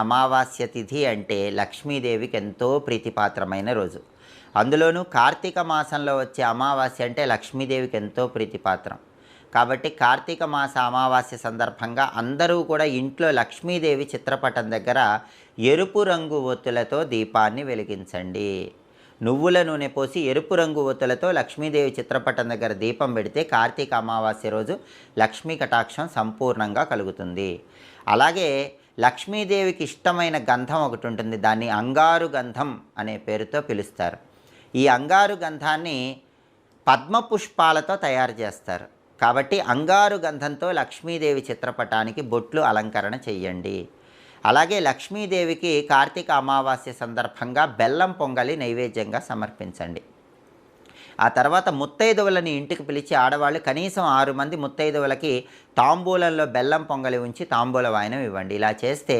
అమావాస్య తిథి అంటే లక్ష్మీదేవికి ఎంతో ప్రీతిపాత్రమైన రోజు. అందులోనూ కార్తీక మాసంలో వచ్చే అమావాస్య అంటే లక్ష్మీదేవికి ఎంతో ప్రీతిపాత్రం. కాబట్టి కార్తీక మాస అమావాస్య సందర్భంగా అందరూ కూడా ఇంట్లో లక్ష్మీదేవి చిత్రపటం దగ్గర ఎరుపు రంగు ఒత్తులతో దీపాన్ని వెలిగించండి. నువ్వుల నూనె పోసి ఎరుపు రంగు ఒత్తులతో లక్ష్మీదేవి చిత్రపటం దగ్గర దీపం పెడితే కార్తీక అమావాస్య రోజు లక్ష్మీ కటాక్షం సంపూర్ణంగా కలుగుతుంది. అలాగే లక్ష్మీదేవికి ఇష్టమైన గంధం ఒకటి ఉంటుంది. దాన్ని అంగారు గంధం అనే పేరుతో పిలుస్తారు. ఈ అంగారు గంధాన్ని పద్మ పుష్పాలతో తయారు చేస్తారు. కాబట్టి అంగారు గంధంతో లక్ష్మీదేవి చిత్రపటానికి బొట్లు అలంకరణ చెయ్యండి. అలాగే లక్ష్మీదేవికి కార్తీక అమావాస్య సందర్భంగా బెల్లం పొంగలి నైవేద్యంగా సమర్పించండి. ఆ తర్వాత ముత్తైదువులని ఇంటికి పిలిచి ఆడవాళ్ళు కనీసం 6 మంది ముత్తైదువులకి తాంబూలంలో బెల్లం పొంగలి ఉంచి తాంబూల వాయనం ఇవ్వండి. ఇలా చేస్తే